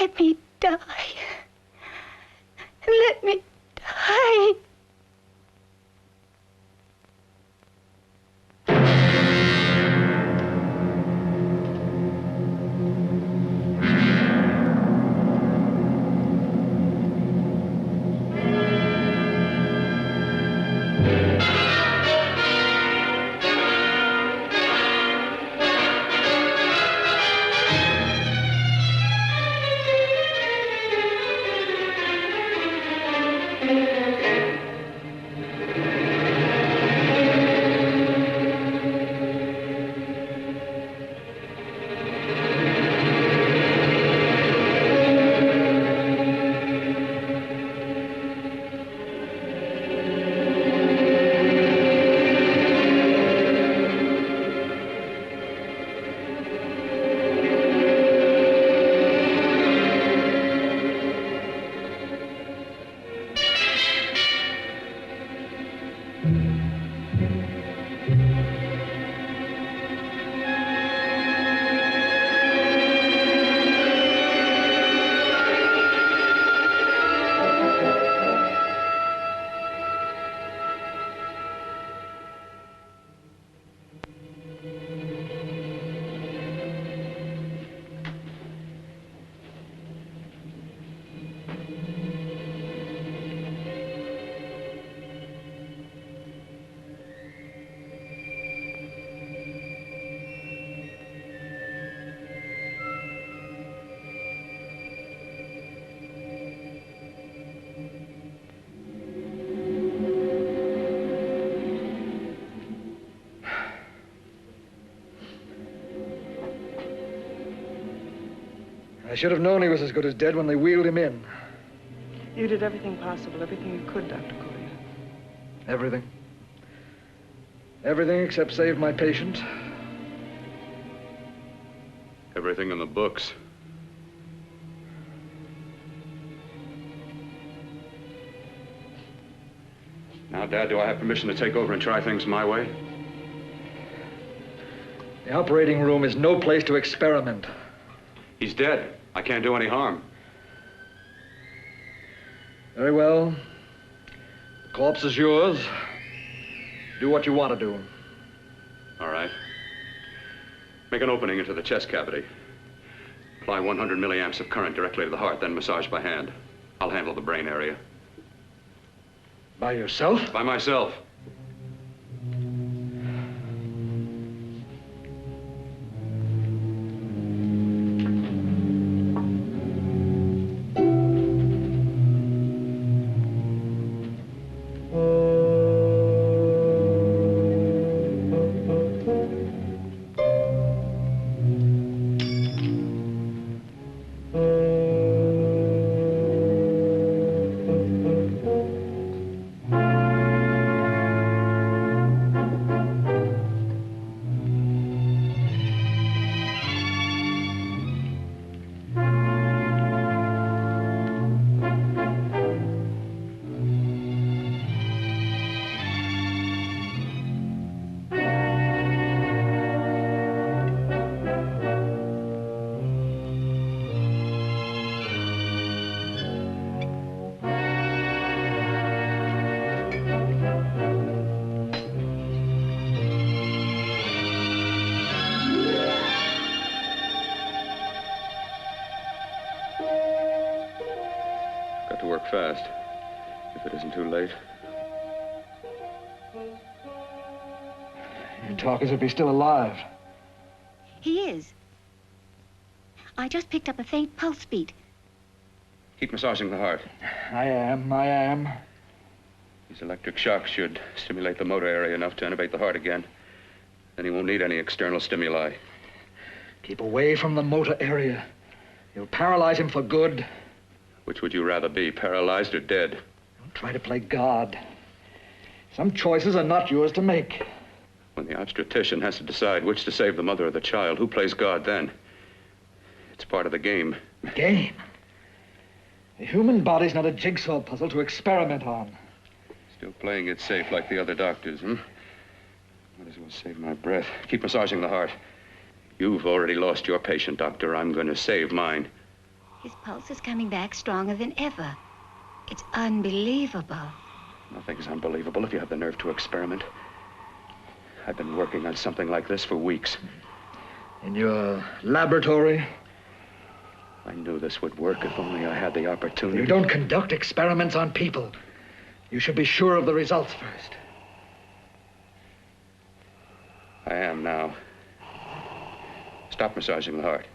Let me die. Let me die. I should have known he was as good as dead when they wheeled him in. You did everything possible, everything you could, Dr. Collier. Everything. Everything except save my patient. Everything in the books. Now, Dad, do I have permission to take over and try things my way? The operating room is no place to experiment. He's dead. I can't do any harm. Very well. The corpse is yours. Do what you want to do. All right. Make an opening into the chest cavity. Apply 100 milliamps of current directly to the heart, then massage by hand. I'll handle the brain area. By yourself? By myself. Fast, if it isn't too late. You talk as if he's still alive. He is. I just picked up a faint pulse beat. Keep massaging the heart. I am. These electric shocks should stimulate the motor area enough to innervate the heart again. Then he won't need any external stimuli. Keep away from the motor area. You'll paralyze him for good. Which would you rather be, paralyzed or dead? Don't try to play God. Some choices are not yours to make. When the obstetrician has to decide which to save the mother or the child, who plays God then? It's part of the game. Game? The human body's not a jigsaw puzzle to experiment on. Still playing it safe like the other doctors, hmm? Might as well save my breath. Keep massaging the heart. You've already lost your patient, Doctor. I'm going to save mine. His pulse is coming back stronger than ever. It's unbelievable. Nothing's unbelievable if you have the nerve to experiment. I've been working on something like this for weeks. In your laboratory? I knew this would work if only I had the opportunity. You don't conduct experiments on people. You should be sure of the results first. I am now. Stop massaging the heart.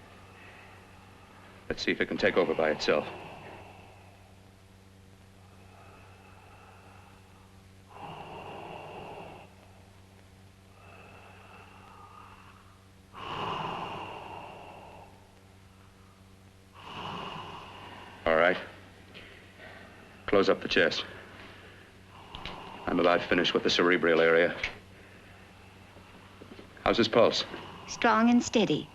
Let's see if it can take over by itself. All right. Close up the chest. I'm about finished with the cerebral area. How's his pulse? Strong and steady.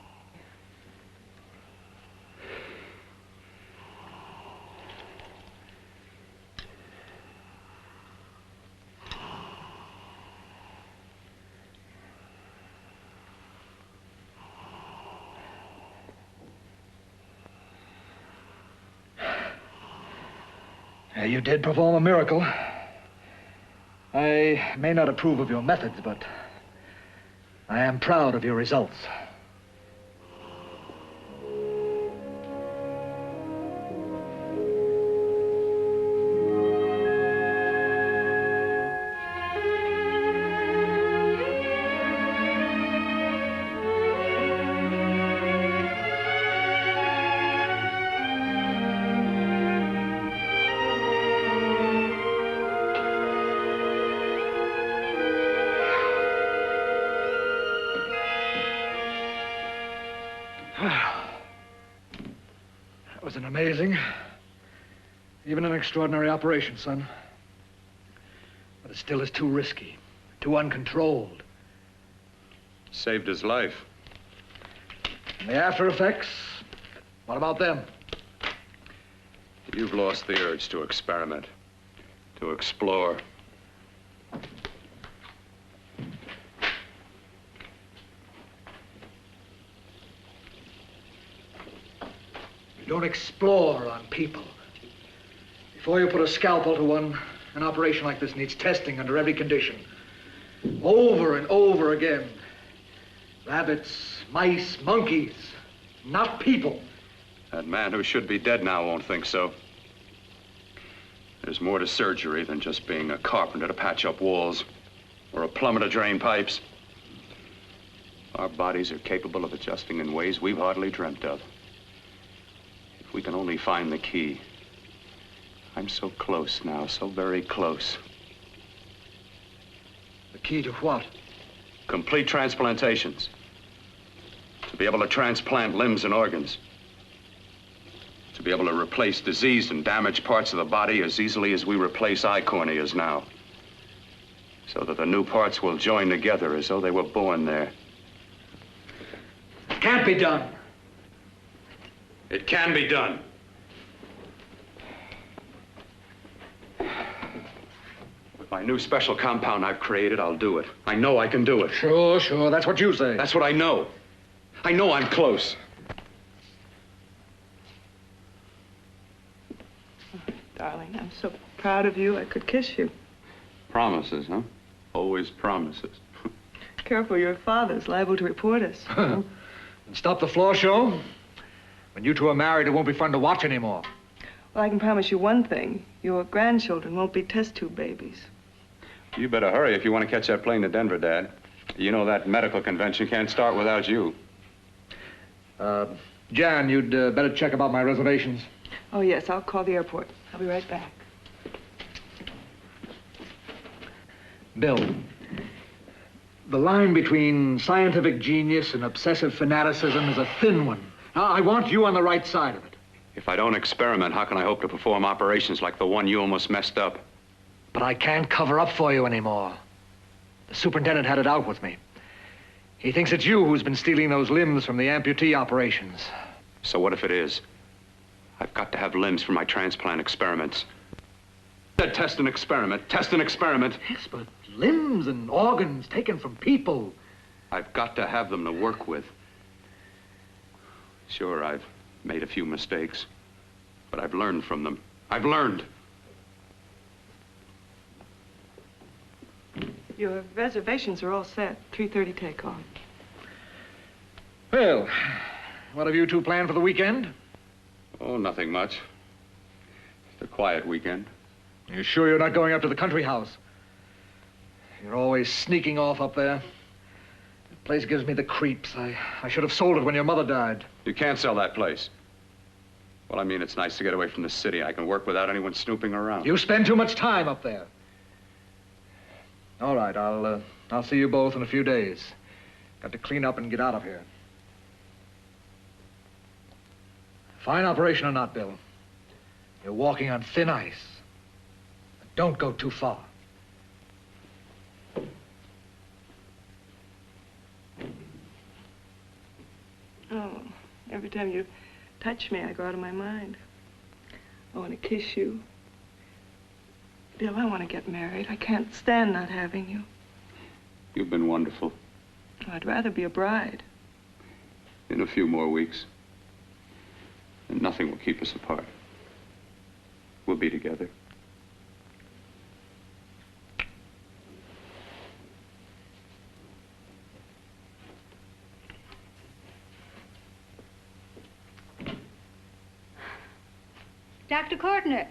You did perform a miracle. I may not approve of your methods, but I am proud of your results. That was an amazing, even an extraordinary operation, son. But it still is too risky, too uncontrolled. Saved his life. And the after effects, what about them? You've lost the urge to experiment, to explore. You don't explore on people. Before you put a scalpel to one, an operation like this needs testing under every condition. Over and over again. Rabbits, mice, monkeys, not people. That man who should be dead now won't think so. There's more to surgery than just being a carpenter to patch up walls or a plumber to drain pipes. Our bodies are capable of adjusting in ways we've hardly dreamt of. If we can only find the key. I'm so close now, so very close. The key to what? Complete transplantations. To be able to transplant limbs and organs. To be able to replace diseased and damaged parts of the body as easily as we replace eye corneas now. So that the new parts will join together as though they were born there. It can't be done. It can be done. With my new special compound I've created, I'll do it. I know I can do it. Sure, sure. That's what you say. That's what I know. I know I'm close. Darling, I'm so proud of you, I could kiss you. Promises, huh? Always promises. Careful, your father's liable to report us. And stop the floor show? When you two are married, it won't be fun to watch anymore. Well, I can promise you one thing. Your grandchildren won't be test tube babies. You better hurry if you want to catch that plane to Denver, Dad. You know that medical convention can't start without you. Jan, you'd better check about my reservations. Oh, yes, I'll call the airport. I'll be right back. Bill, the line between scientific genius and obsessive fanaticism is a thin one. Now, I want you on the right side of it. If I don't experiment, how can I hope to perform operations like the one you almost messed up? But I can't cover up for you anymore. The superintendent had it out with me. He thinks it's you who's been stealing those limbs from the amputee operations. So what if it is? I've got to have limbs for my transplant experiments. Test and experiment, test and experiment. Yes, but limbs and organs taken from people. I've got to have them to work with. Sure, I've made a few mistakes. But I've learned from them. I've learned. Your reservations are all set. 3:30 takeoff. Well, what have you two planned for the weekend? Oh, nothing much. Just a quiet weekend. You sure you're not going up to the country house? You're always sneaking off up there. The place gives me the creeps. I should have sold it when your mother died. You can't sell that place. Well, I mean, it's nice to get away from the city. I can work without anyone snooping around. You spend too much time up there. All right, I'll see you both in a few days. Got to clean up and get out of here. Fine operation or not, Bill. You're walking on thin ice. Don't go too far. Oh, every time you touch me, I go out of my mind. I want to kiss you. Bill, I want to get married. I can't stand not having you. You've been wonderful. I'd rather be a bride. In a few more weeks. And nothing will keep us apart. We'll be together. Dr. Kortner.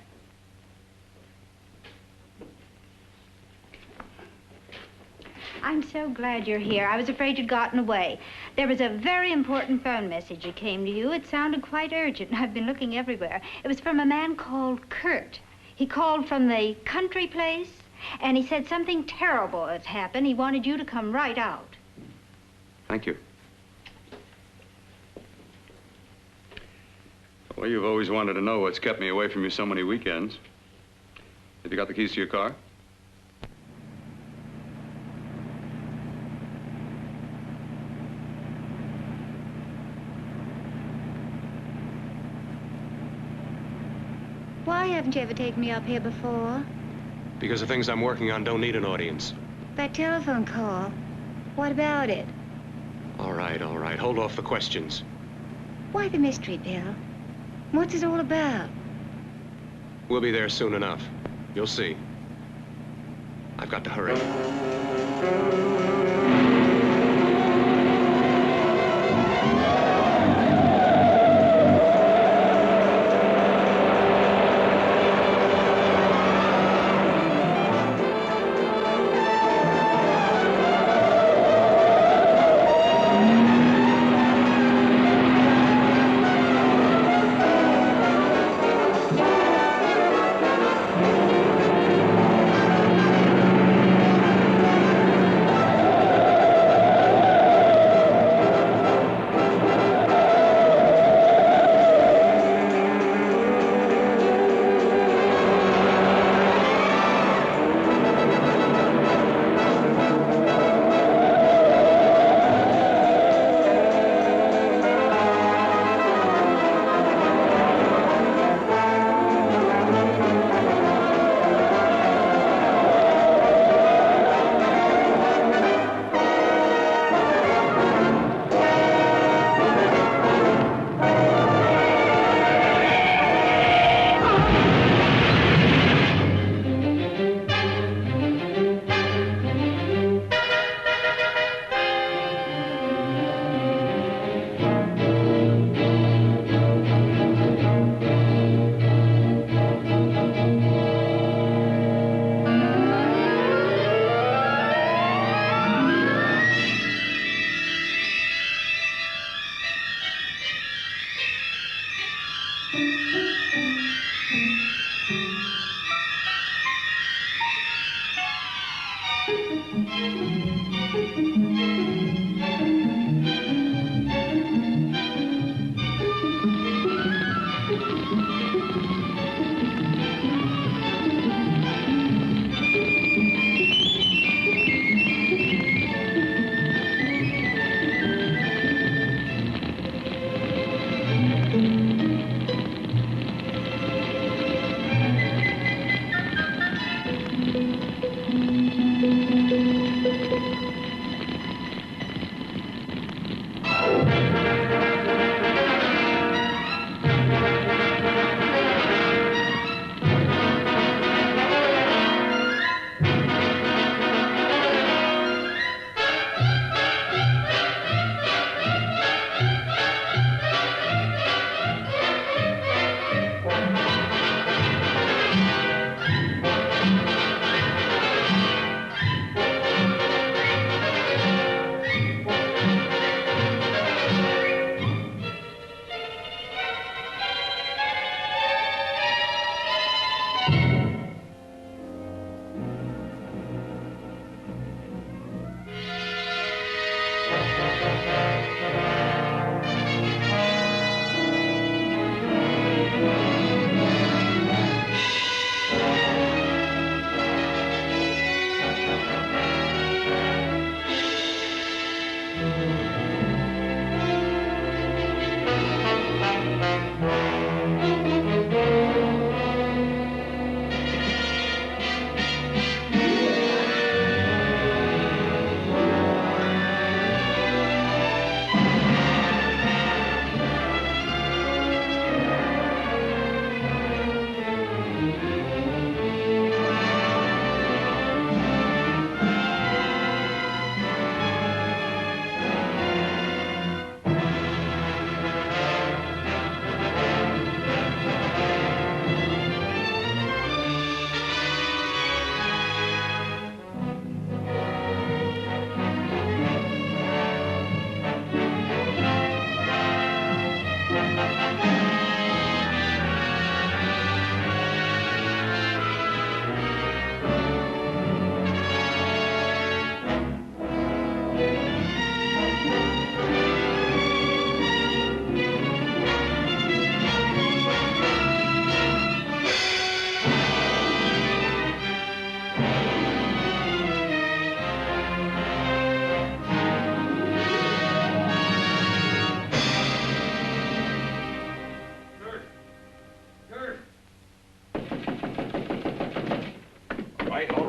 I'm so glad you're here. I was afraid you'd gotten away. There was a very important phone message that came to you. It sounded quite urgent. I've been looking everywhere. It was from a man called Kurt. He called from the country place, and he said something terrible has happened. He wanted you to come right out. Thank you. Well, you've always wanted to know what's kept me away from you so many weekends. Have you got the keys to your car? Why haven't you ever taken me up here before? Because the things I'm working on don't need an audience. That telephone call. What about it? All right, all right. Hold off the questions. Why the mystery, Bill? What's it all about? We'll be there soon enough. You'll see. I've got to hurry.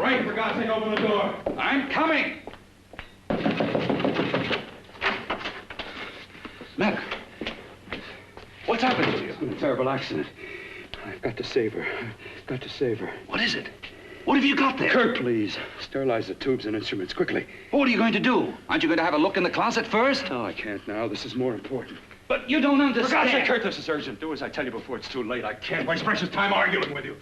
right, for God's sake, open the door. I'm coming. Mac, what's happened to you? It's been a terrible accident. I've got to save her. I've got to save her. What is it? What have you got there? Kurt, please. Sterilize the tubes and instruments quickly. What are you going to do? Aren't you going to have a look in the closet first? No, I can't now. This is more important. But you don't understand. For God's sake, Kurt, this is urgent. Do as I tell you before it's too late. I can't waste precious time arguing with you.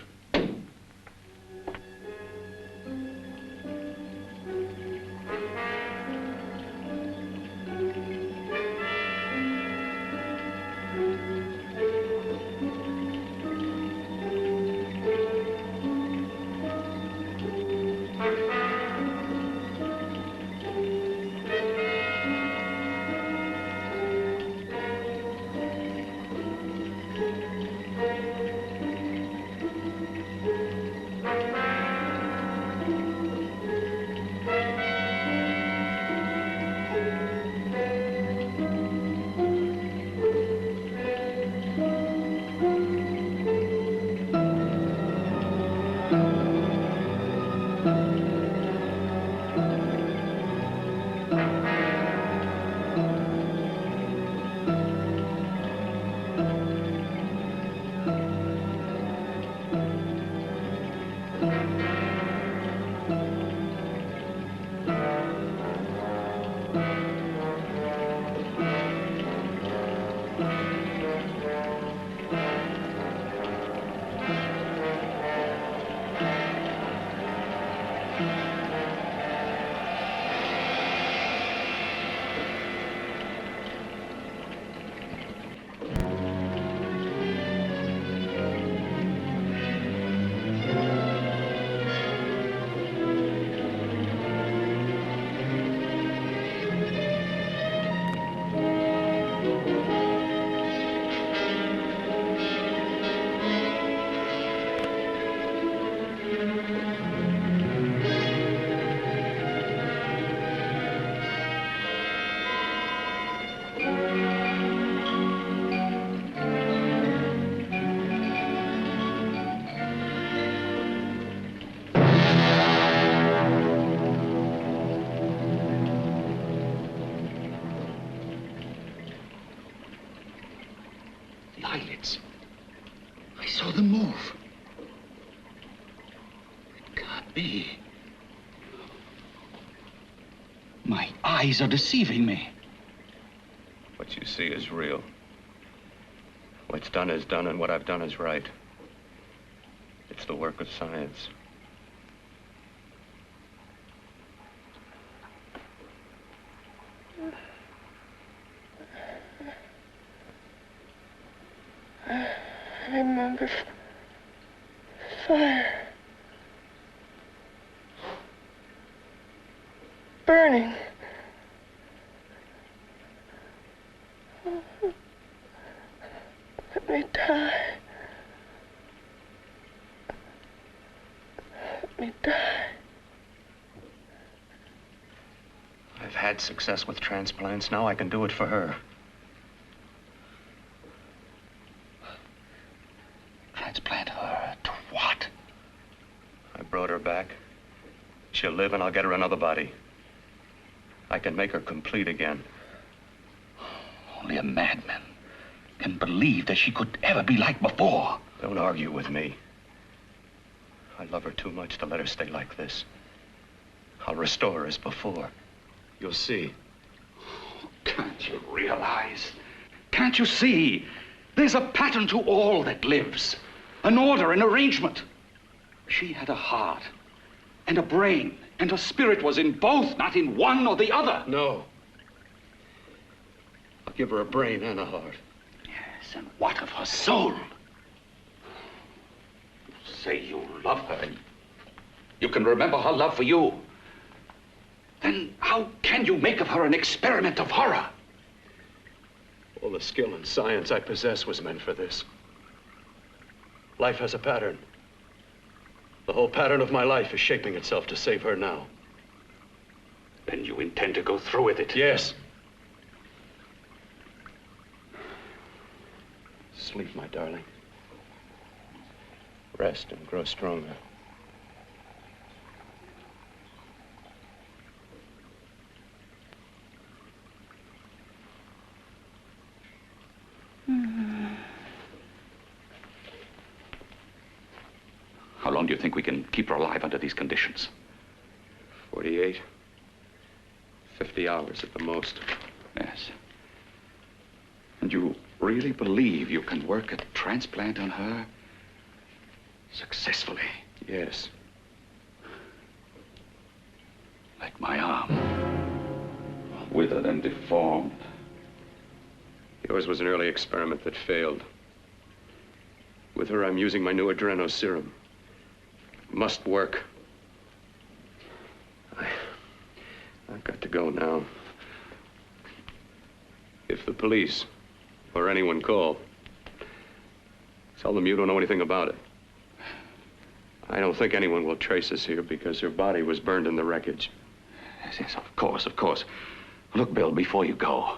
Eyelids. I saw them move. It can't be. My eyes are deceiving me. What you see is real. What's done is done, and what I've done is right. It's the work of science. I remember fire. Burning. Let me die. Let me die. I've had success with transplants. Now I can do it for her. Transplant her to what? I brought her back. She'll live, and I'll get her another body. I can make her complete again. Only a madman can believe that she could ever be like before. Don't argue with me. I love her too much to let her stay like this. I'll restore her as before. You'll see. Can't you realize? Can't you see? There's a pattern to all that lives. An order, an arrangement. She had a heart and a brain, and her spirit was in both, not in one or the other. No. I'll give her a brain and a heart. Yes, and what of her soul? You say you love her, and you can remember her love for you. Then how can you make of her an experiment of horror? All the skill and science I possess was meant for this. Life has a pattern. The whole pattern of my life is shaping itself to save her now. Then you intend to go through with it? Yes. Sleep, my darling. Rest and grow stronger. long do you think we can keep her alive under these conditions? 48. 50 hours at the most. Yes. And you really believe you can work a transplant on her successfully? Yes. Like my arm. Withered and deformed. Yours was an early experiment that failed. With her, I'm using my new adreno serum. It must work. I've got to go now. If the police or anyone call, tell them you don't know anything about it. I don't think anyone will trace us here because her body was burned in the wreckage. Yes, yes, of course, of course. Look, Bill, before you go,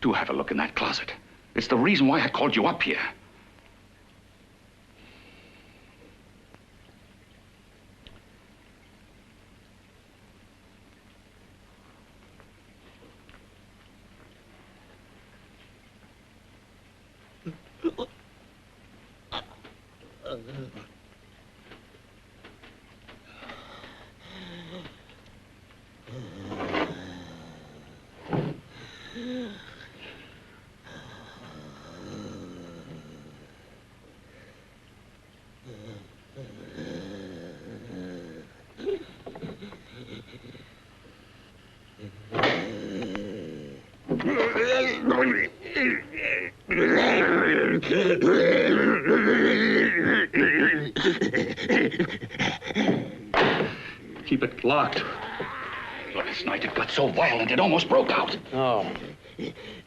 do have a look in that closet. It's the reason why I called you up here. Keep it locked. Last night it got so violent it almost broke out. Oh.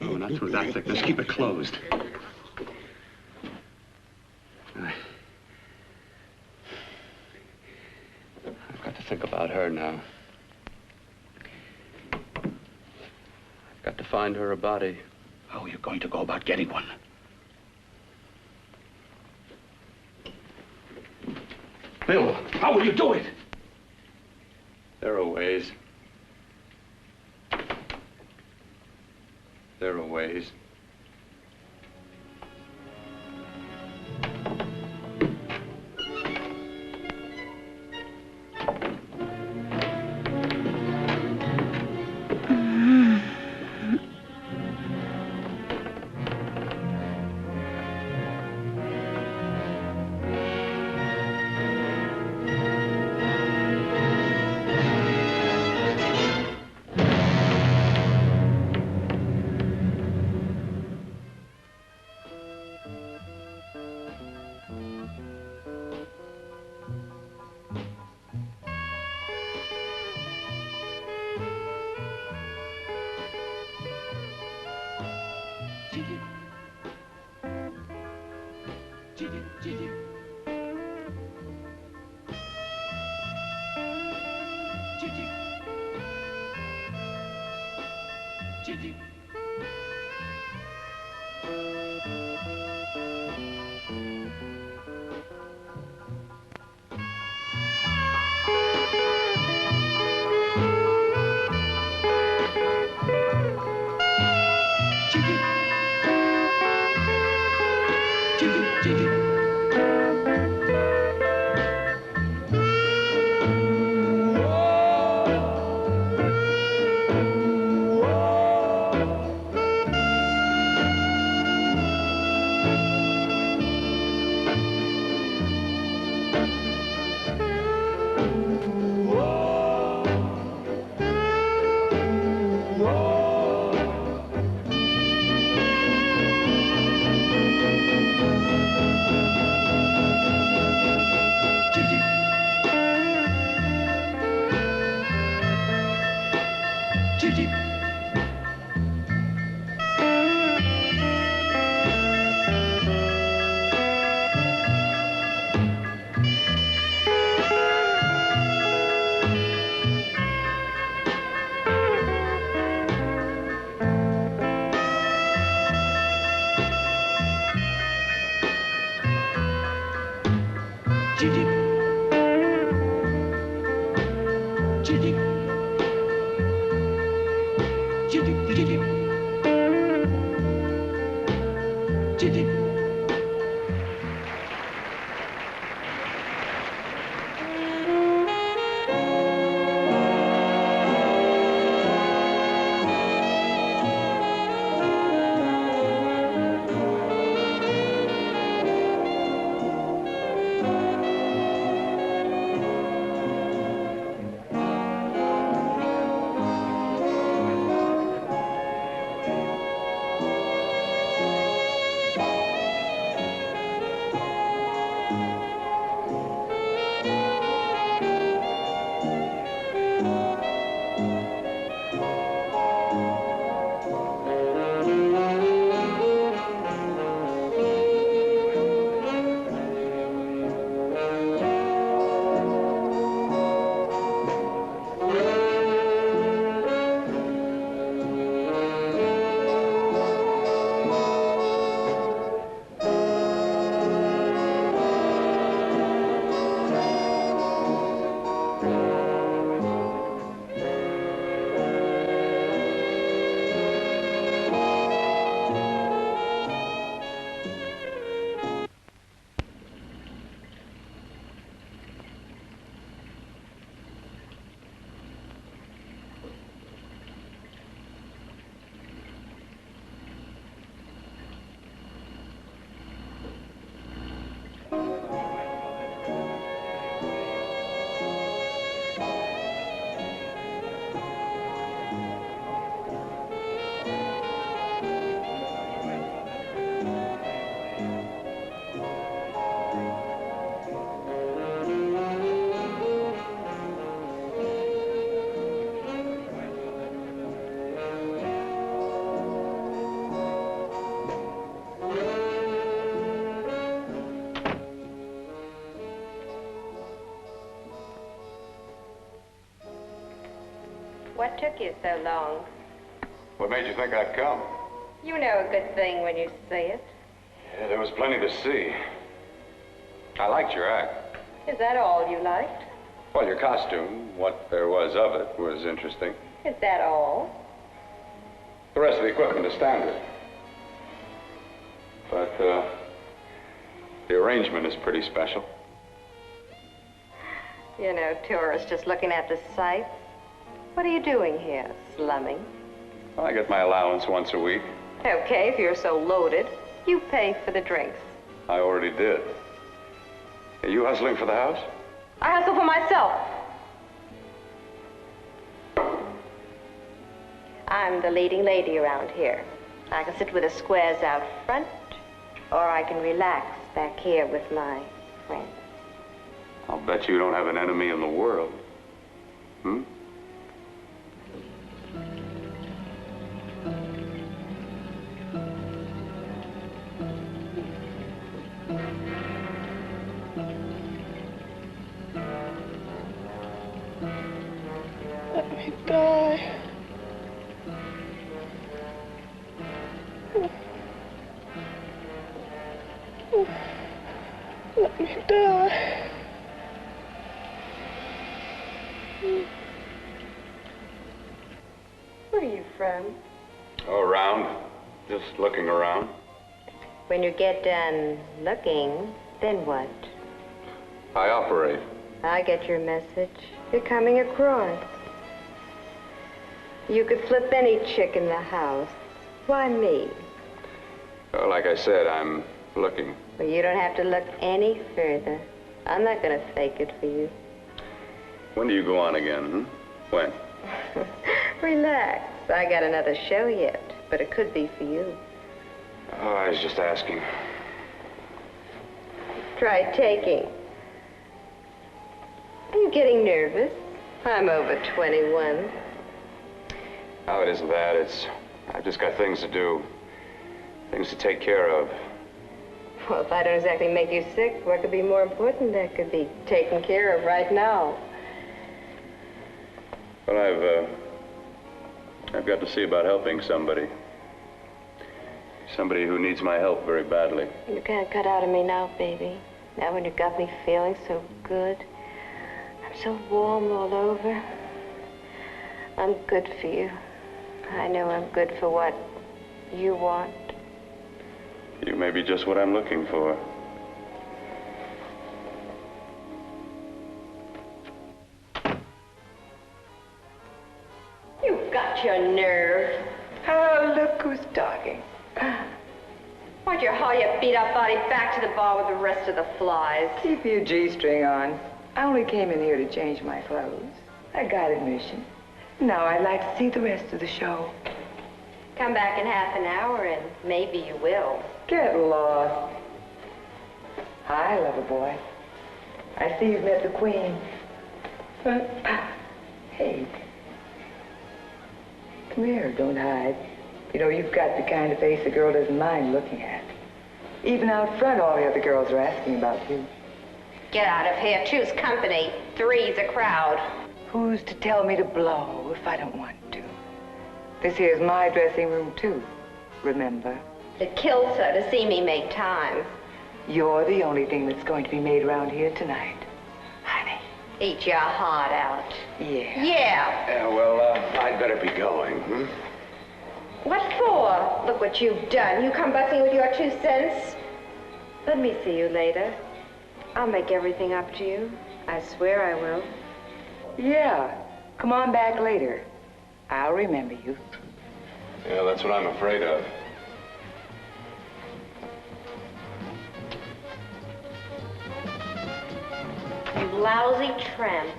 No, not through that thickness. Keep it closed. I've got to think about her now. I've got to find her a body. How are you going to go about getting one? Bill, how will you do it? There are ways. There are ways. What took you so long? What made you think I'd come? You know a good thing when you see it. Yeah, there was plenty to see. I liked your act. Is that all you liked? Well, your costume, what there was of it, was interesting. Is that all? The rest of the equipment is standard. But, the arrangement is pretty special. You know, tourists just looking at the sights. What are you doing here? Slumming? Well, I get my allowance once a week. Okay, if you're so loaded, you pay for the drinks. I already did. Are you hustling for the house? I hustle for myself. I'm the leading lady around here. I can sit with the squares out front, or I can relax back here with my friends. I'll bet you don't have an enemy in the world. Hmm? Let me die. Let me die. Where are you from? Oh, around. Just looking around. When you get done looking, then what? I operate. I get your message. You're coming across. You could flip any chick in the house. Why me? Well, like I said, I'm looking. Well, you don't have to look any further. I'm not going to fake it for you. When do you go on again, When? Relax. I got another show yet, but it could be for you. Oh, I was just asking. Try taking. Are you getting nervous? I'm over 21. Oh, it isn't that. I've just got things to do. Things to take care of. Well, if I don't exactly make you sick, what could be more important that could be taken care of right now? Well, I've got to see about helping somebody. Somebody who needs my help very badly. You can't cut out of me now, baby. Now when you got me feeling so good. I'm so warm all over. I'm good for you. I know I'm good for what you want. You may be just what I'm looking for. You've got your nerve. Oh, look who's talking. Why'd you haul your beat-up body back to the bar with the rest of the flies? Keep your G-string on. I only came in here to change my clothes. I got admission. Now I'd like to see the rest of the show. Come back in half an hour and maybe you will. Get lost. Hi, lover boy. I see you've met the queen. Hey. Come here, don't hide. You know, you've got the kind of face a girl doesn't mind looking at. Even out front, all the other girls are asking about you. Get out of here. Choose company. Three's a crowd. Who's to tell me to blow if I don't want to? This here's my dressing room, too. Remember? It kills her to see me make time. You're the only thing that's going to be made around here tonight. Honey. Eat your heart out. Yeah. Yeah. Yeah, well, I'd better be going, What for? Look what you've done. You come busting with your 2 cents. Let me see you later. I'll make everything up to you. I swear I will. Yeah. Come on back later. I'll remember you. Yeah, that's what I'm afraid of. You lousy tramp.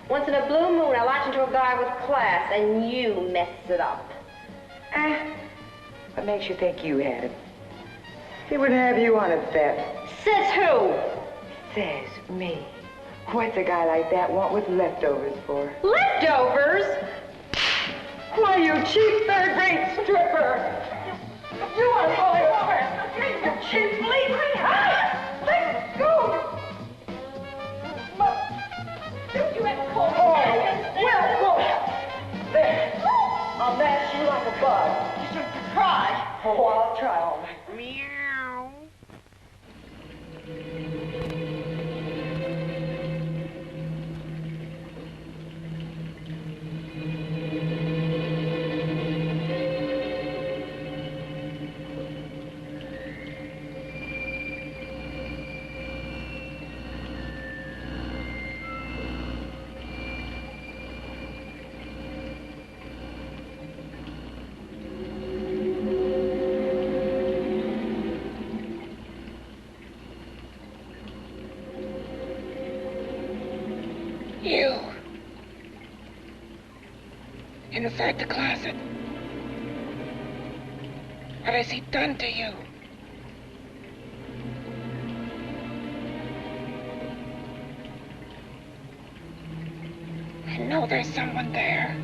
Once in a blue moon, I latch into a guy with class, and you mess it up. What makes you think you had him? He wouldn't have you on a bet. Says who? Says me. What's a guy like that want with leftovers for? Leftovers? Why, you cheap third-rate stripper! You are falling over! You cheap fleecing! Let go! Don't you ever call me? Oh, well, there. Oh, I'll try all right. Meow. You. Inside the closet. What has he done to you? I know there's someone there.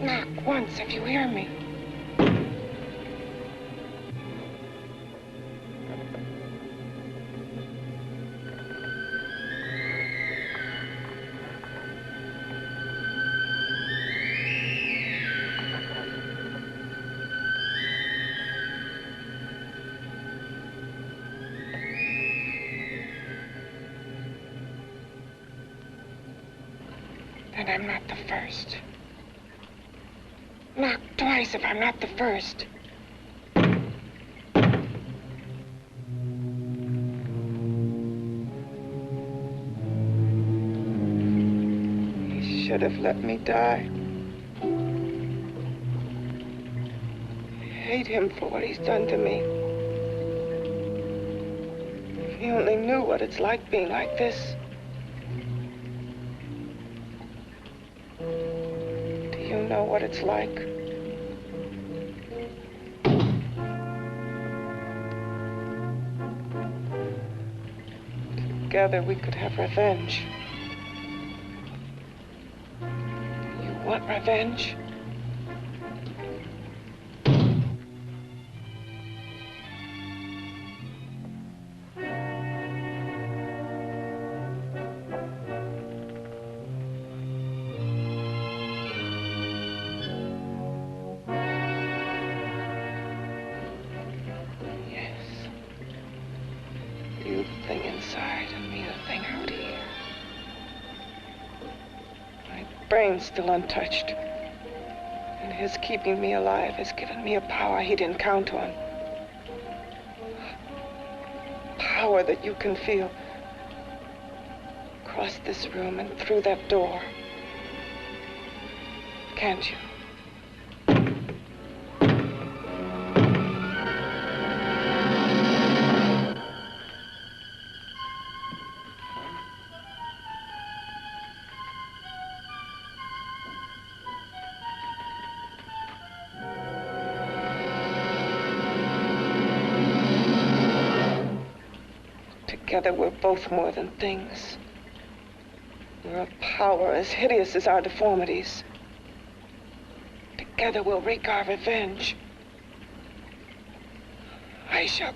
Knock once if you hear me. And I'm not the first. Knock twice if I'm not the first. He should have let me die. I hate him for what he's done to me. If he only knew what it's like being like this. You know what it's like. Together we could have revenge. You want revenge? You the thing inside and me the thing out here. My brain's still untouched. And his keeping me alive has given me a power he didn't count on. Power that you can feel across this room and through that door. Can't you? Together we're both more than things. We're a power as hideous as our deformities. Together we'll wreak our revenge. I shall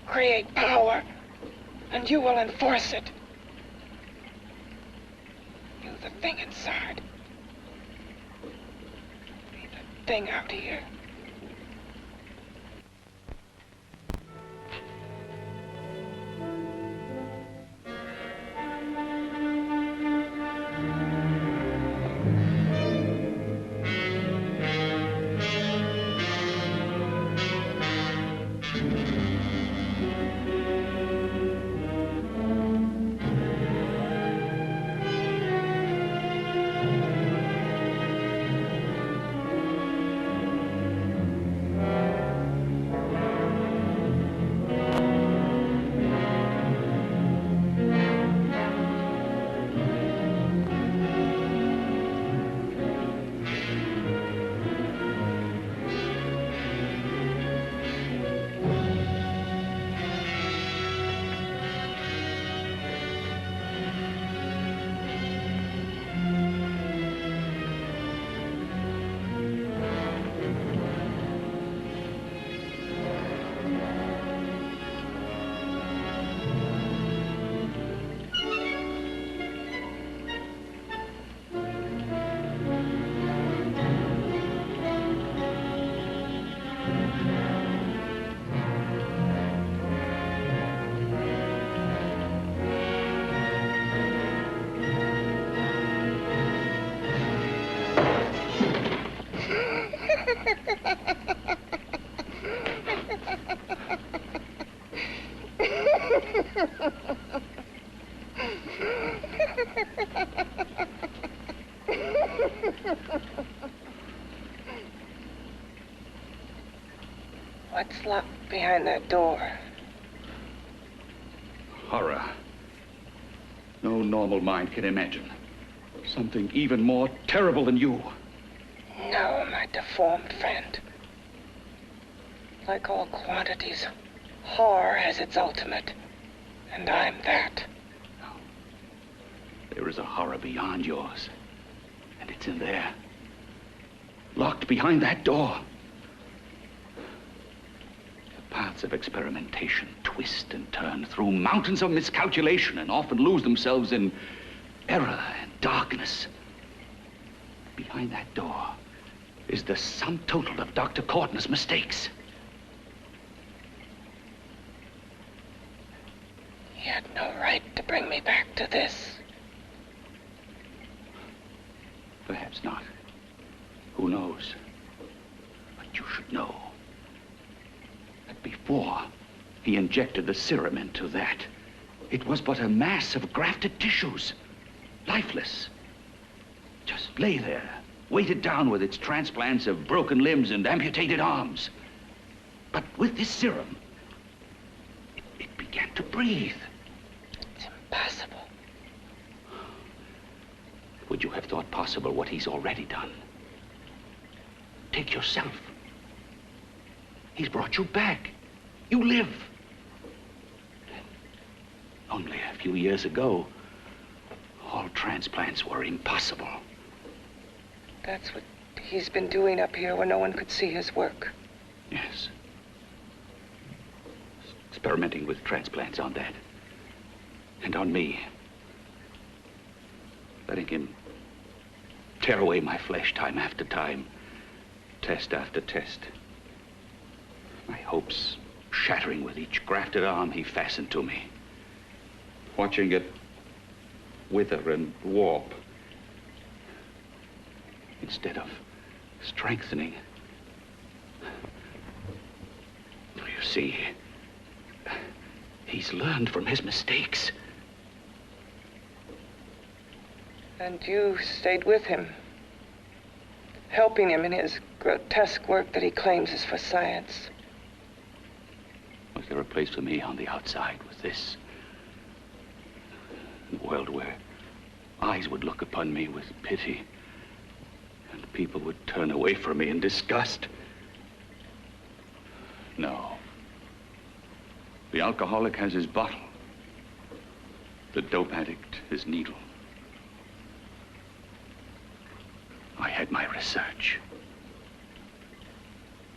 create power, and you will enforce it. You the thing inside. Me the thing out here. What's locked behind that door? Horror. No normal mind can imagine. Something even more terrible than you. No, my deformed friend. Like all quantities, horror has its ultimate. And I'm that. There is a horror beyond yours. And it's in there. Locked behind that door. The paths of experimentation twist and turn through mountains of miscalculation and often lose themselves in error and darkness. Behind that door is the sum total of Dr. Corton's mistakes. He had no right to bring me back to this. Perhaps not. Who knows? But you should know that before he injected the serum into that, it was but a mass of grafted tissues, lifeless. Just lay there, weighted down with its transplants of broken limbs and amputated arms. But with this serum, it began to breathe. It's impossible. Would you have thought possible what he's already done? Take yourself. He's brought you back. You live. Only a few years ago, all transplants were impossible. That's what he's been doing up here where no one could see his work. Yes. Experimenting with transplants on that. And on me. Letting him tear away my flesh time after time, test after test. My hopes shattering with each grafted arm he fastened to me. Watching it wither and warp instead of strengthening. You see, he's learned from his mistakes. And you stayed with him, helping him in his grotesque work that he claims is for science. Was there a place for me on the outside with this? A world where eyes would look upon me with pity and people would turn away from me in disgust? No. The alcoholic has his bottle. The dope addict his needle. I had my research.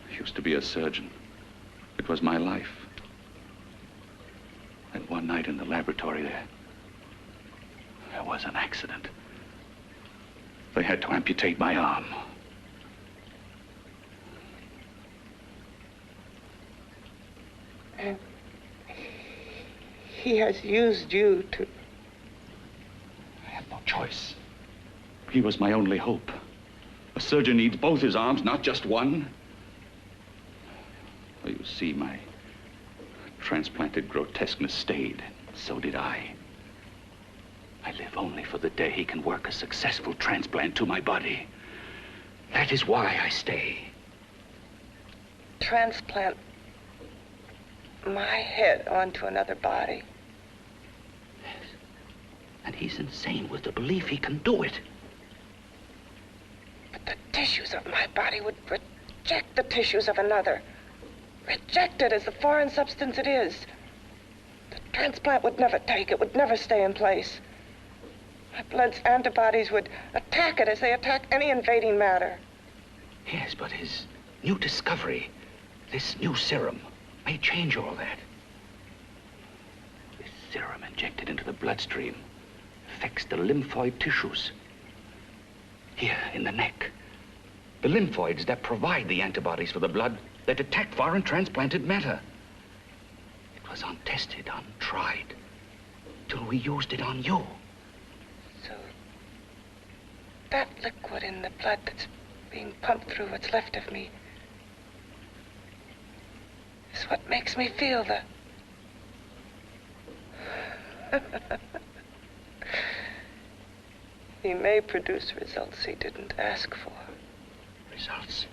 I used to be a surgeon. It was my life. And one night in the laboratory there was an accident. They had to amputate my arm. And he has used you to... I had no choice. He was my only hope. A surgeon needs both his arms, not just one. Well, you see, my transplanted grotesqueness stayed. So did I. I live only for the day he can work a successful transplant to my body. That is why I stay. Transplant my head onto another body. Yes. And he's insane with the belief he can do it. But the tissues of my body would reject the tissues of another. Reject it as the foreign substance it is. The transplant would never take it, would never stay in place. My blood's antibodies would attack it as they attack any invading matter. Yes, but his new discovery, this new serum, may change all that. This serum injected into the bloodstream affects the lymphoid tissues. Here, in the neck. The lymphoids that provide the antibodies for the blood that attack foreign transplanted matter. It was untested, untried, till we used it on you. So, that liquid in the blood that's being pumped through what's left of me, is what makes me feel the... He may produce results he didn't ask for. Results?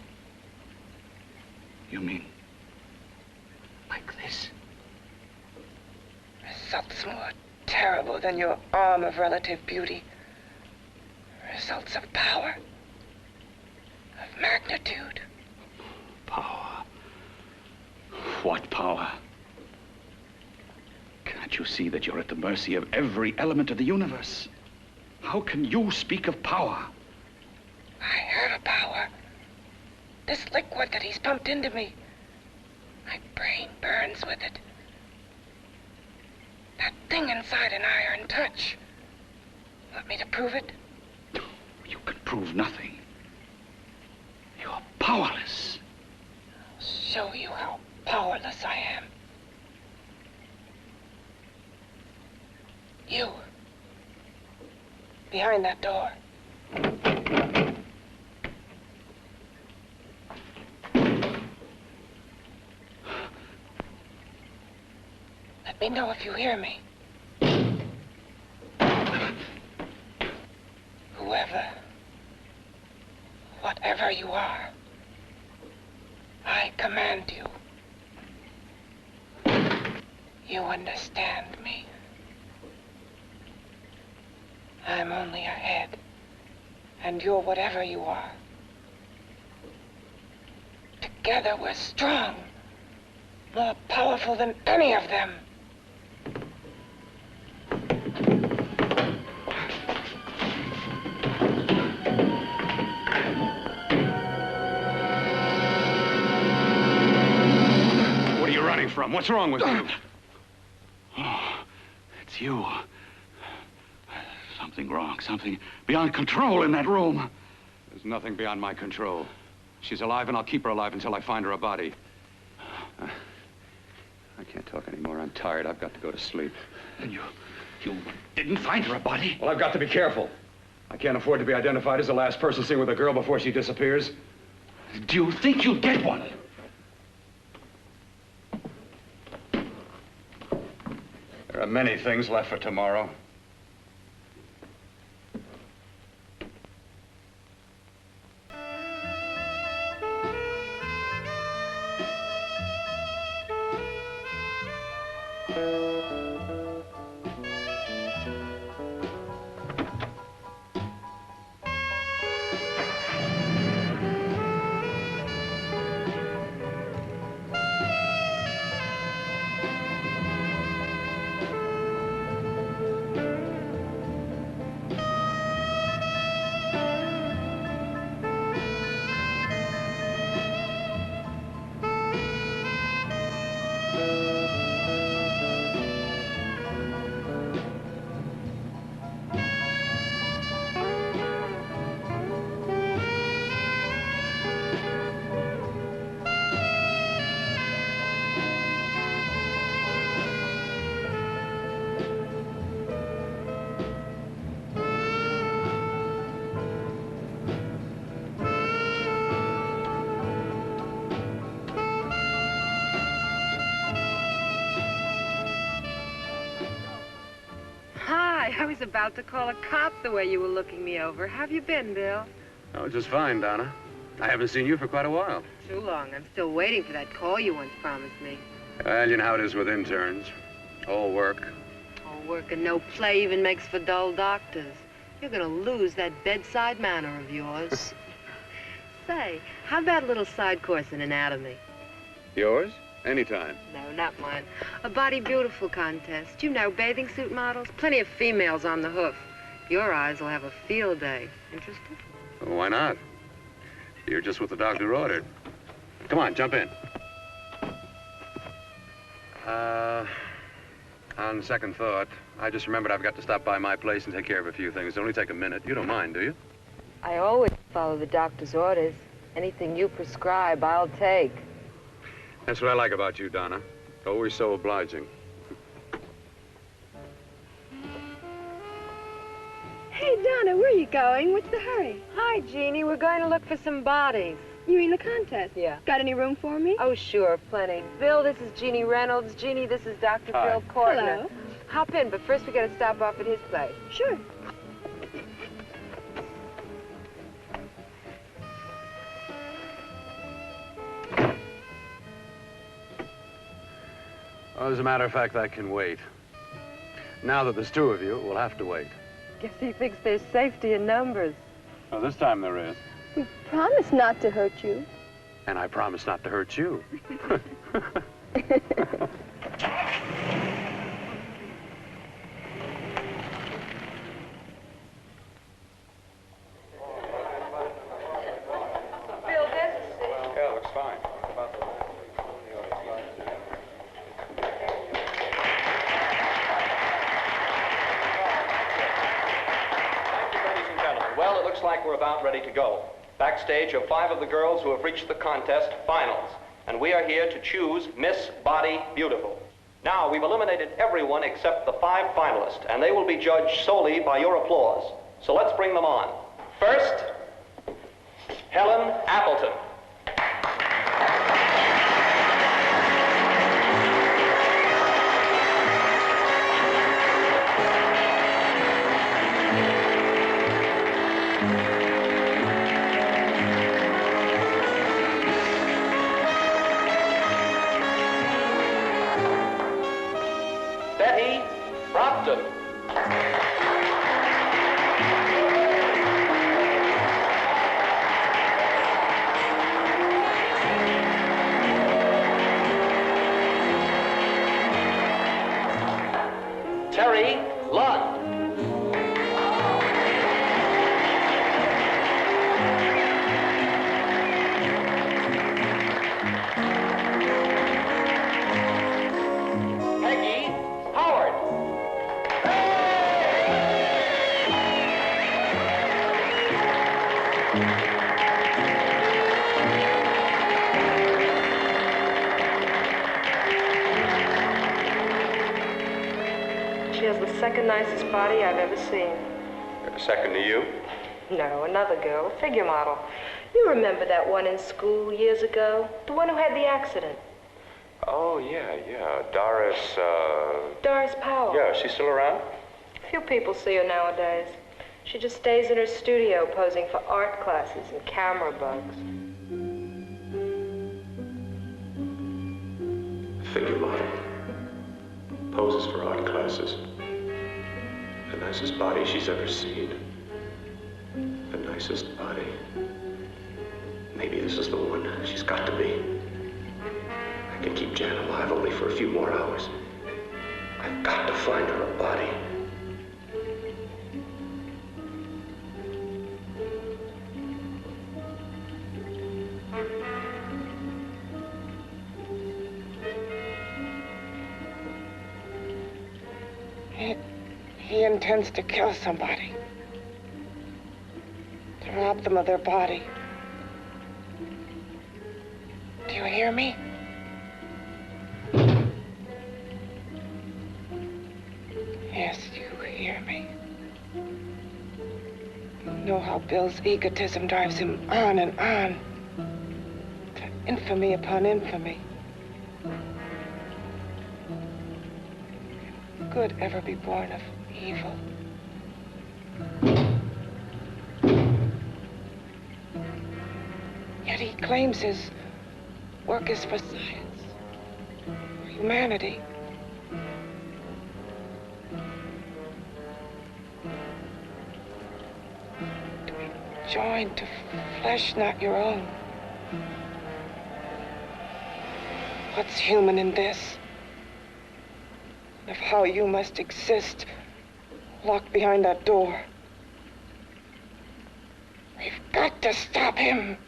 You mean like this? Results more terrible than your arm of relative beauty. Results of power, of magnitude. Power? What power? Can't you see that you're at the mercy of every element of the universe? How can you speak of power? I have a power. This liquid that he's pumped into me. My brain burns with it. That thing inside an iron touch. Want me to prove it? You can prove nothing. You're powerless. I'll show you how powerless I am. You. Behind that door. Let me know if you hear me. Whoever, whatever you are, I command you. You understand me. I'm only a head, and you're whatever you are. Together we're strong, more powerful than any of them. What are you running from? What's wrong with you? Oh, it's you. Something wrong, something beyond control in that room. There's nothing beyond my control. She's alive, and I'll keep her alive until I find her a body. I can't talk anymore. I'm tired. I've got to go to sleep. And you didn't find her a body? Well, I've got to be careful. I can't afford to be identified as the last person seen with a girl before she disappears. Do you think you'll get one? There are many things left for tomorrow. I was about to call a cop the way you were looking me over. How have you been, Bill? Oh, just fine, Donna. I haven't seen you for quite a while. Too long. I'm still waiting for that call you once promised me. Well, you know how it is with interns. All work. All work and no play even makes for dull doctors. You're gonna lose that bedside manner of yours. Say, how about a little side course in anatomy? Yours? Anytime. No, not mine. A Body Beautiful contest. You know, bathing suit models. Plenty of females on the hoof. Your eyes will have a field day. Interested? Well, why not? You're just what the doctor ordered. Come on, jump in. On second thought, I just remembered I've got to stop by my place and take care of a few things. It'll only take a minute. You don't mind, do you? I always follow the doctor's orders. Anything you prescribe, I'll take. That's what I like about you, Donna. Always so obliging. Hey, Donna, where are you you going? What's the hurry? Hi, Jeannie. We're going to look for some bodies. You mean the contest? Yeah. Got any room for me? Oh, sure, plenty. Bill, this is Jeannie Reynolds. Jeannie, this is Dr. Hi. Phil Kortner. Hello. Hop in, but first we got to stop off at his place. Sure. Well, as a matter of fact, that can wait. Now that there's two of you, we'll have to wait. Guess he thinks there's safety in numbers. Well, this time there is. We promised not to hurt you. And I promise not to hurt you. Bill, this is... Yeah, looks fine. Ladies and gentlemen, well, it looks like we're about ready to go. Backstage are 5 of the girls who have reached the contest finals, and we are here to choose Miss Body Beautiful. Now, we've eliminated everyone except the 5 finalists, and they will be judged solely by your applause. So let's bring them on. First, Helen Appleton. Betty Brompton. Terry Lund. Peggy Howard. She has the second nicest body I've ever seen. Second to you? No, another girl, a figure model. You remember that one in school years ago? The one who had the accident. Oh, yeah. Doris, Doris Powell. Yeah, she's still around? Few people see her nowadays. She just stays in her studio posing for art classes and camera bugs. Figure model. Poses for art classes. The nicest body she's ever seen. The nicest body. Maybe this is the one. She's got to be. I can keep Jan alive only for a few more hours. I've got to find her a body. He intends to kill somebody. To rob them of their body. Do you hear me? Yes, you hear me. You know how Bill's egotism drives him on and on. To infamy upon infamy. Can good ever be born of evil? Yet he claims his work is for science, for humanity. To be joined to flesh not your own. What's human in this? Of how you must exist, locked behind that door. We've got to stop him.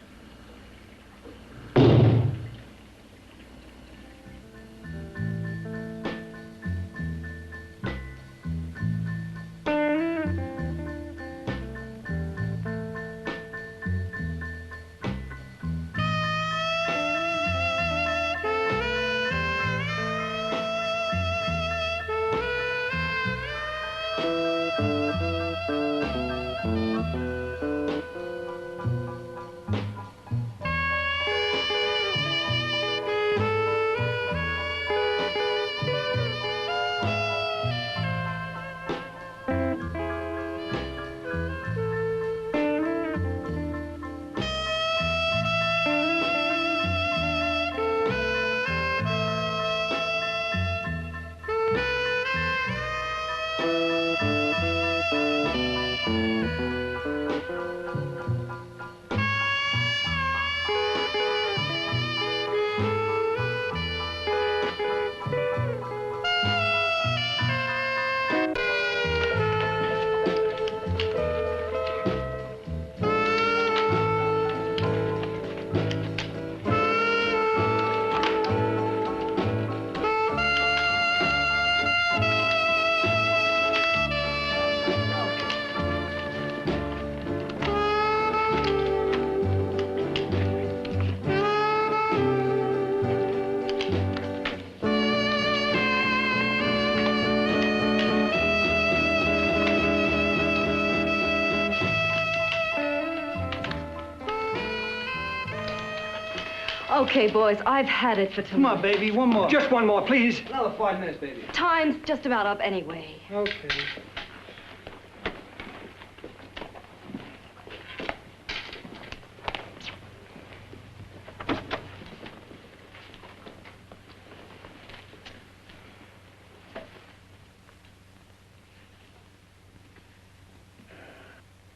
Okay, boys, I've had it for tonight. Come on, baby, one more. Just one more, please. Another 5 minutes, baby. Time's just about up anyway. Okay.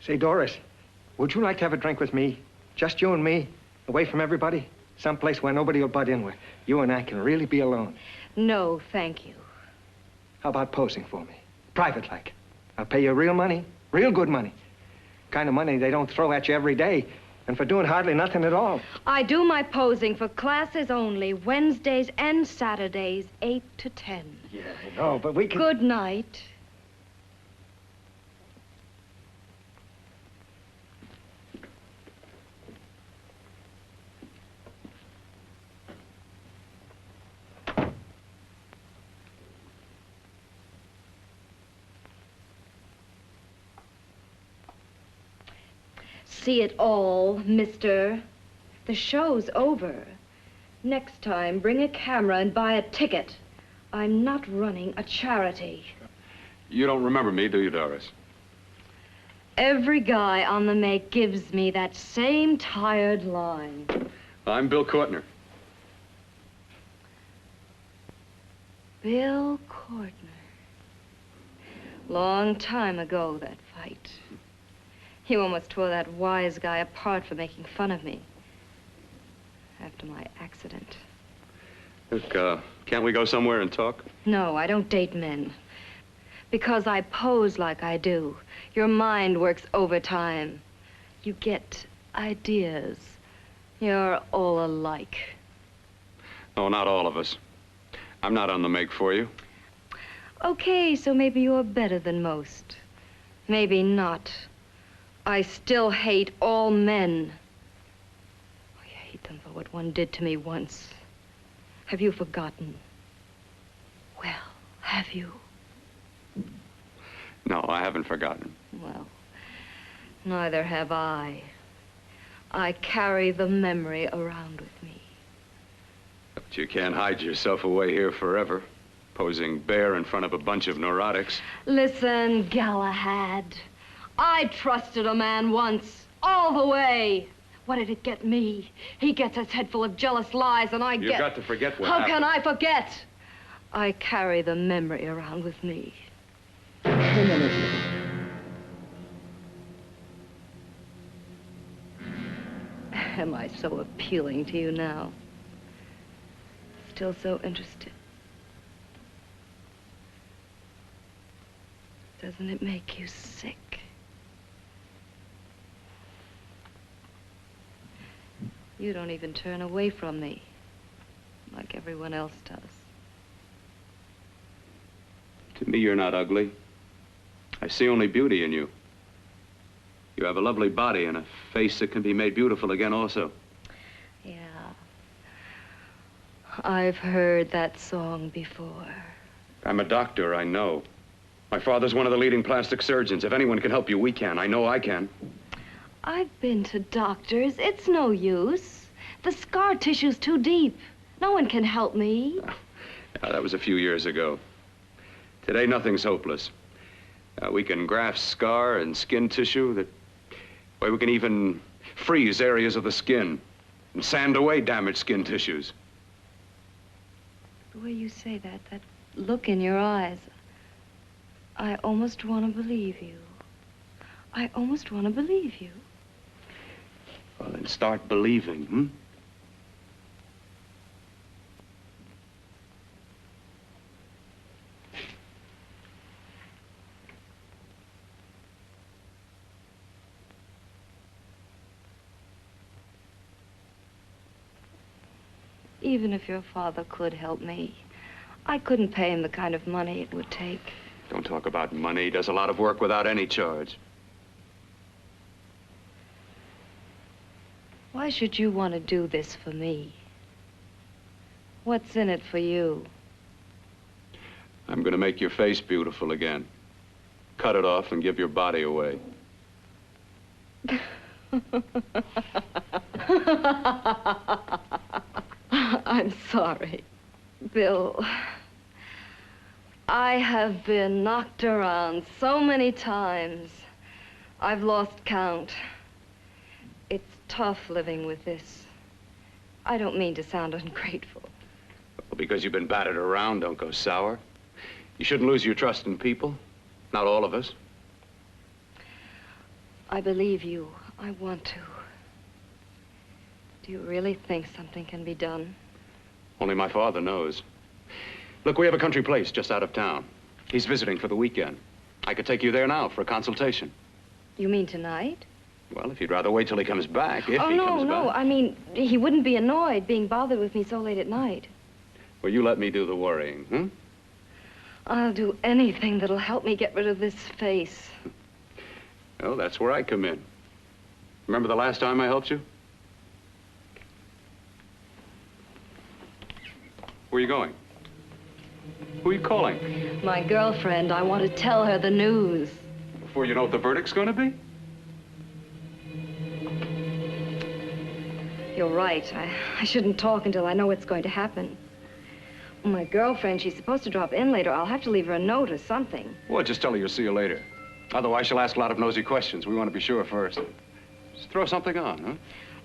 Say, Doris, would you like to have a drink with me? Just you and me, away from everybody? Someplace where nobody will butt in, where you and I can really be alone. No, thank you. How about posing for me? Private like. I'll pay you real money, real good money. Kind of money they don't throw at you every day, and for doing hardly nothing at all. I do my posing for classes only, Wednesdays and Saturdays, 8 to 10. Yeah, I know, but we can... Good night. See it all, mister. The show's over. Next time, bring a camera and buy a ticket. I'm not running a charity. You don't remember me, do you, Doris? Every guy on the make gives me that same tired line. I'm Bill Courtner. Bill Courtner. Long time ago, that fight. You almost tore that wise guy apart for making fun of me. After my accident. Look, can't we go somewhere and talk? No, I don't date men. Because I pose like I do, your mind works overtime. You get ideas. You're all alike. Oh, not all of us. I'm not on the make for you. Okay, so maybe you're better than most. Maybe not. I still hate all men. I hate them for what one did to me once. Have you forgotten? Well, have you? No, I haven't forgotten. Well, neither have I. I carry the memory around with me. But you can't hide yourself away here forever, posing bare in front of a bunch of neurotics. Listen, Galahad. I trusted a man once, all the way. What did it get me? He gets his head full of jealous lies, and I get... You've got to forget what How happened. can I forget? I carry the memory around with me. Am I so appealing to you now? Still so interested? Doesn't it make you sick? You don't even turn away from me, like everyone else does. To me, you're not ugly. I see only beauty in you. You have a lovely body and a face that can be made beautiful again also. Yeah. I've heard that song before. I'm a doctor, I know. My father's one of the leading plastic surgeons. If anyone can help you, we can. I know I can. I've been to doctors. It's no use. The scar tissue's too deep. No one can help me. That was a few years ago. Today, nothing's hopeless. We can graft scar and skin tissue that... Well, we can even freeze areas of the skin and sand away damaged skin tissues. The way you say that look in your eyes, I almost want to believe you. I almost want to believe you. Well, then start believing, hmm? Even if your father could help me, I couldn't pay him the kind of money it would take. Don't talk about money. He does a lot of work without any charge. Why should you want to do this for me? What's in it for you? I'm going to make your face beautiful again. Cut it off and give your body away. sorry. Bill, I have been knocked around so many times. I've lost count. It's tough living with this. I don't mean to sound ungrateful. Well, because you've been battered around, don't go sour. You shouldn't lose your trust in people. Not all of us. I believe you. I want to. Do you really think something can be done? Only my father knows. Look, we have a country place just out of town. He's visiting for the weekend. I could take you there now for a consultation. You mean tonight? Well, if you'd rather wait till he comes back, if he comes no. back. I mean, he wouldn't be annoyed being bothered with me so late at night. Well, you let me do the worrying, hmm? I'll do anything that'll help me get rid of this face. Well, that's where I come in. Remember the last time I helped you? Where are you going? Who are you calling? My girlfriend. I want to tell her the news. Before you know what the verdict's going to be? You're right. I shouldn't talk until I know what's going to happen. My girlfriend, she's supposed to drop in later. I'll have to leave her a note or something. Well, just tell her you'll see you later. Otherwise, she'll ask a lot of nosy questions. We want to be sure first. Just throw something on, huh?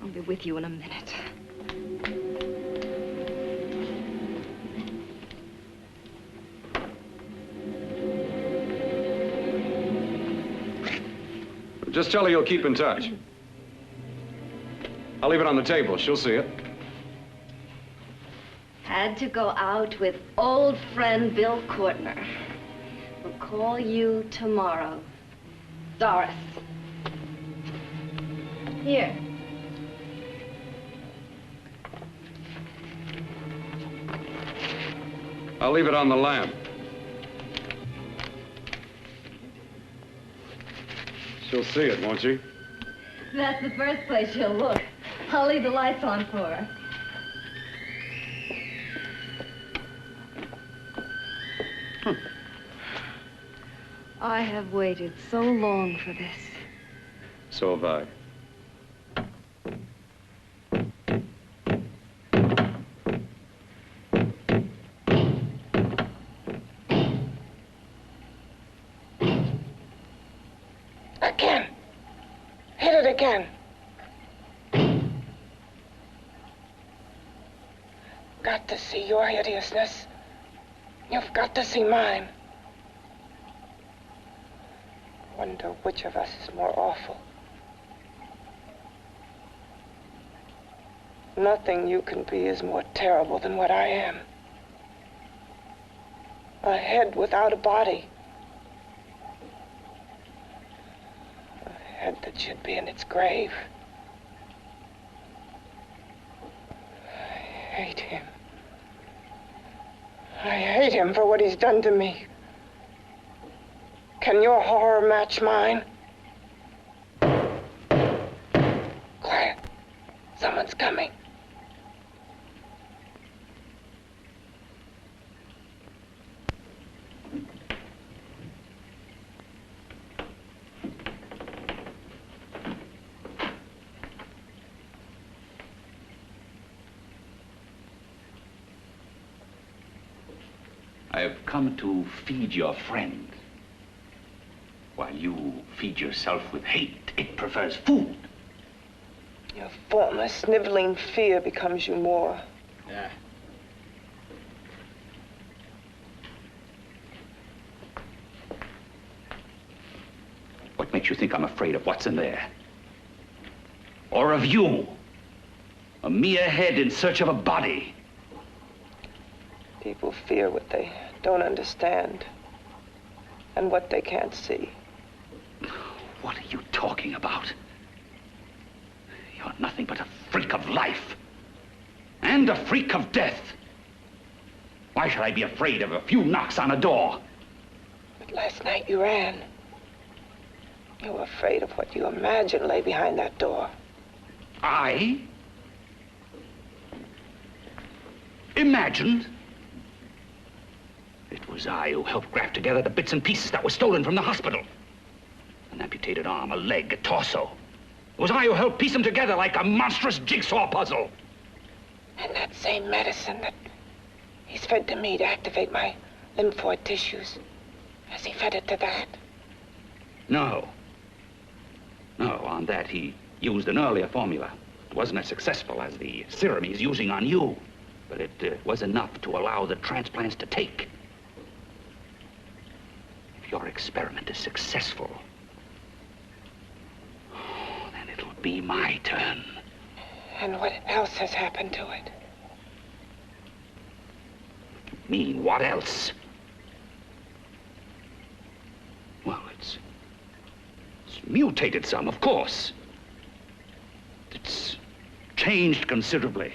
I'll be with you in a minute. Just tell her you'll keep in touch. I'll leave it on the table. She'll see it. Had to go out with old friend Bill Courtner. We'll call you tomorrow. Doris. Here. I'll leave it on the lamp. She'll see it, won't she? That's the first place she'll look. I'll leave the lights on for her. I have waited so long for this. So have I. Again. Hit it again. Got to see your hideousness. You've got to see mine. Wonder which of us is more awful. Nothing you can be is more terrible than what I am. A head without a body. A head that should be in its grave. I hate him. I hate him for what he's done to me. Can your horror match mine? Quiet. Someone's coming. I have come to feed your friend. While you feed yourself with hate, it prefers food. Your former sniveling fear becomes you more. Yeah. What makes you think I'm afraid of what's in there? Or of you? A mere head in search of a body. People fear what they don't understand and what they can't see. What are you talking about? You're nothing but a freak of life. And a freak of death. Why should I be afraid of a few knocks on a door? But last night you ran. You were afraid of what you imagined lay behind that door. I? Imagined? It was I who helped graft together the bits and pieces that were stolen from the hospital. An amputated arm, a leg, a torso. It was I who helped piece them together like a monstrous jigsaw puzzle. And that same medicine that he's fed to me to activate my lymphoid tissues. Has he fed it to that? No. No, on that he used an earlier formula. It wasn't as successful as the serum he's using on you, but it was enough to allow the transplants to take. If your experiment is successful, then it'll be my turn. And what else has happened to it? Mean what else? Well, it's mutated some, of course. It's changed considerably.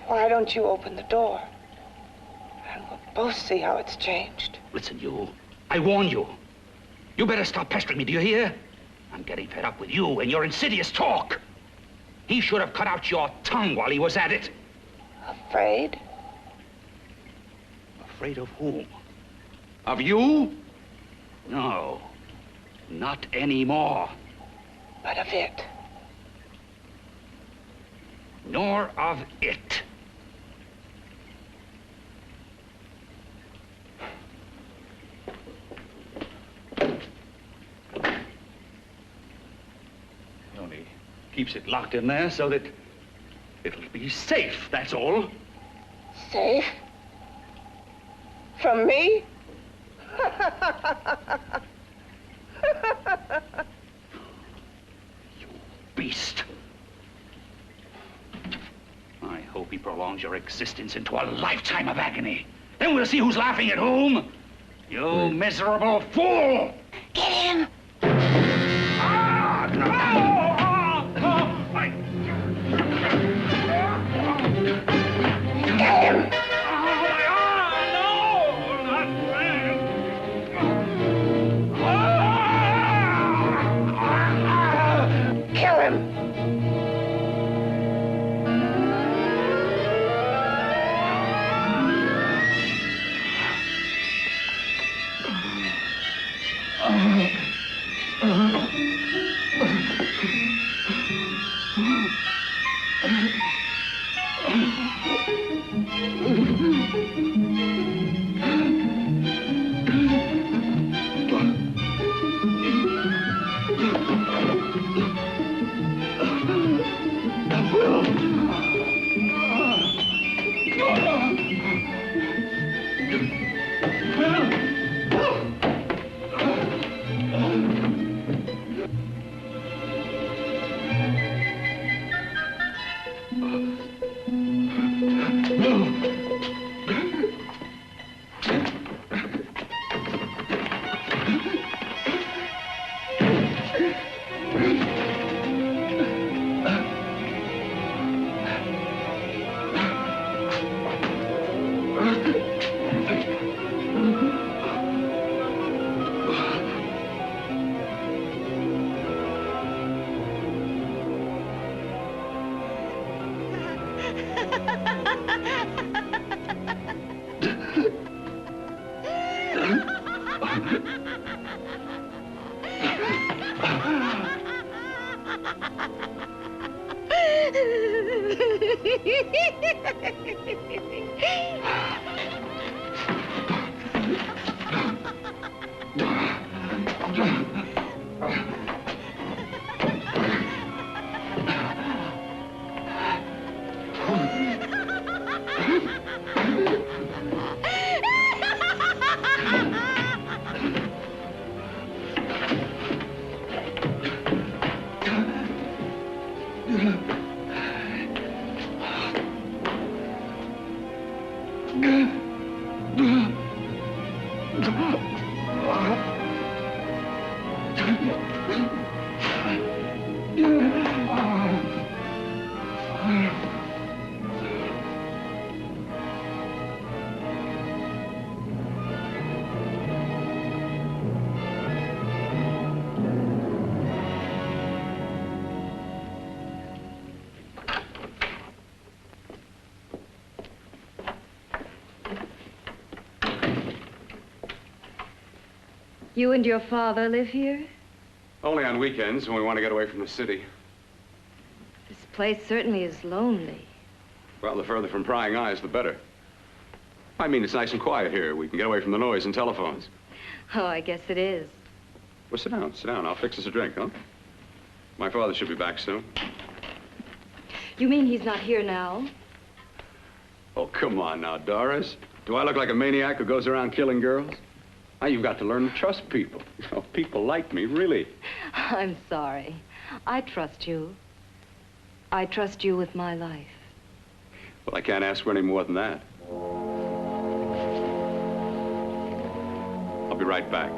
Why don't you open the door? And we'll both see how it's changed. Listen, you. I warn you. You better stop pestering me, do you hear? I'm getting fed up with you and your insidious talk. He should have cut out your tongue while he was at it. Afraid? Afraid of whom? Of you? No, not anymore. But of it. Nor of it. He only keeps it locked in there so that it'll be safe, that's all. Safe? From me? You beast. I hope he prolongs your existence into a lifetime of agony. Then we'll see who's laughing at whom. You miserable fool! Get him! Get him! Kill him! You and your father live here? Only on weekends when we want to get away from the city. This place certainly is lonely. Well, the further from prying eyes, the better. I mean, it's nice and quiet here. We can get away from the noise and telephones. Oh, I guess it is. Well, sit down, sit down. I'll fix us a drink, huh? My father should be back soon. You mean he's not here now? Oh, come on now, Doris. Do I look like a maniac who goes around killing girls? Now, you've got to learn to trust people. You know, people like me, really. I'm sorry. I trust you. I trust you with my life. Well, I can't ask for any more than that. I'll be right back.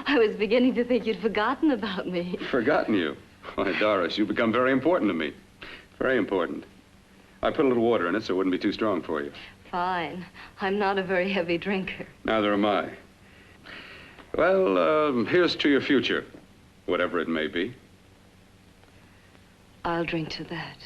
I was beginning to think you'd forgotten about me. Forgotten you? Why, Doris, you've become very important to me. Very important. I put a little water in it so it wouldn't be too strong for you. Fine. I'm not a very heavy drinker. Neither am I. Well, here's to your future, whatever it may be. I'll drink to that.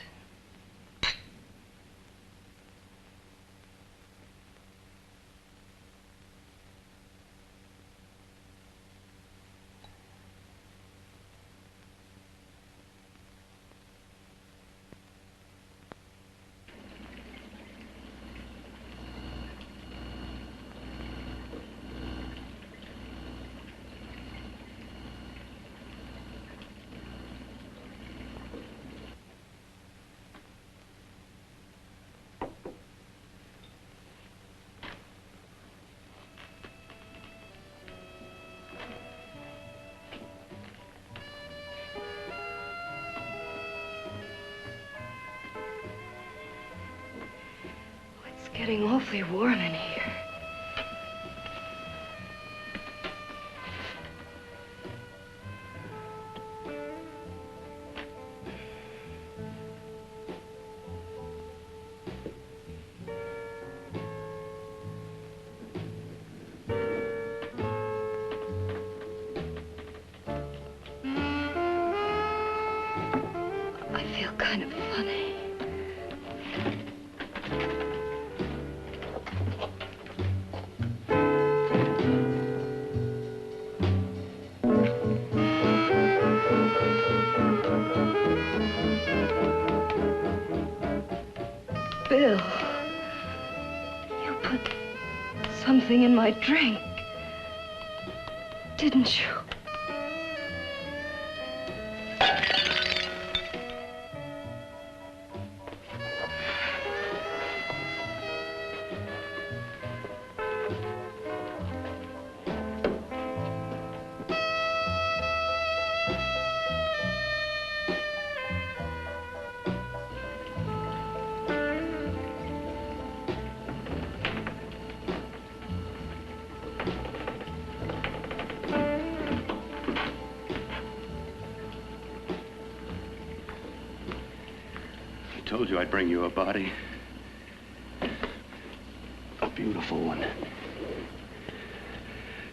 Getting awfully warm in here. kind of funny. Bill, you put something in my drink, didn't you? I told you I'd bring you a body. A beautiful one.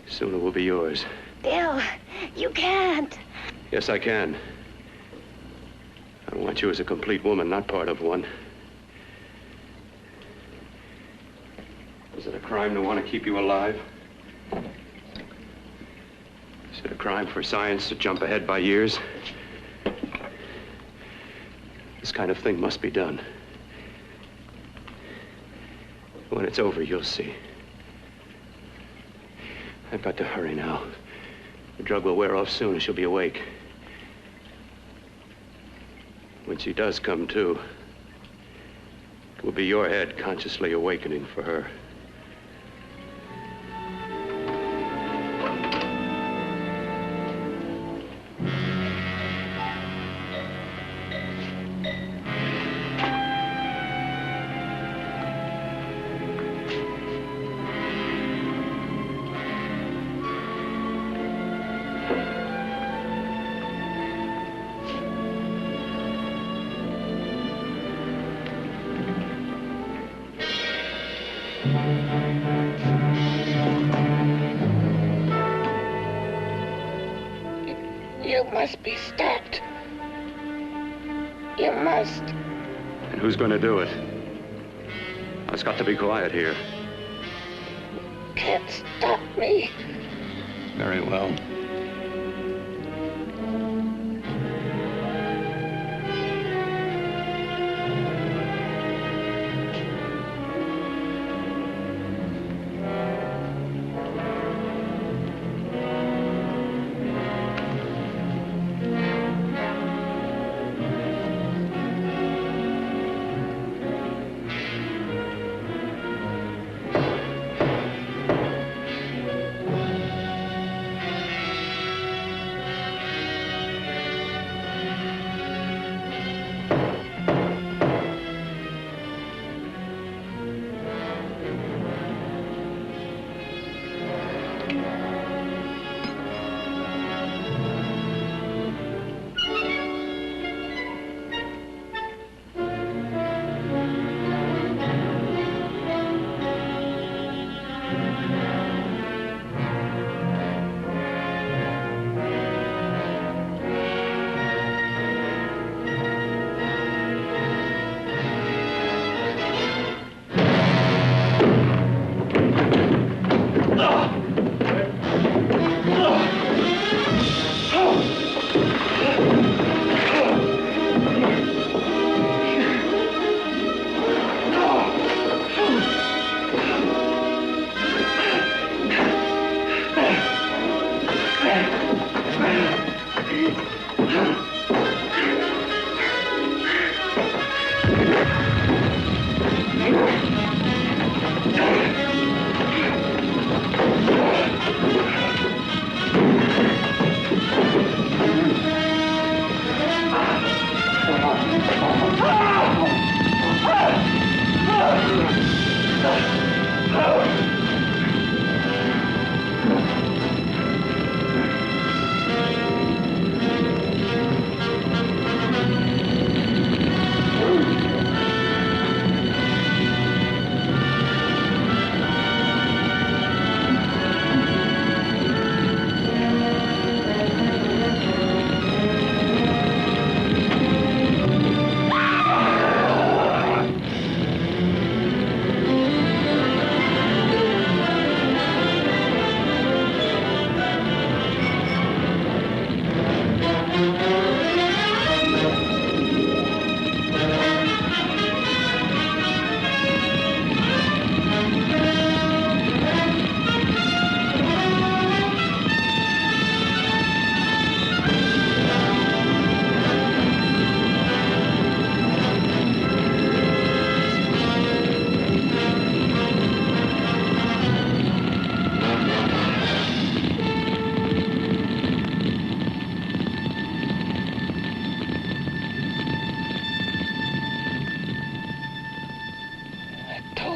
Soon it will be yours. Bill, you can't. Yes, I can. I want you as a complete woman, not part of one. Is it a crime to want to keep you alive? Is it a crime for science to jump ahead by years? This kind of thing must be done. When it's over, you'll see. I've got to hurry now. The drug will wear off soon and she'll be awake. When she does come to, it will be your head consciously awakening for her. You must be stopped. You must. And who's going to do it? It's got to be quiet here. Can't stop me. Very well.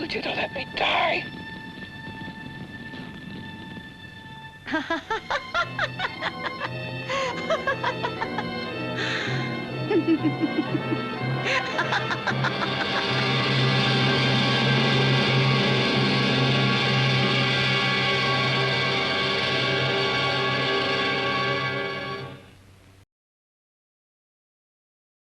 told you to let me die.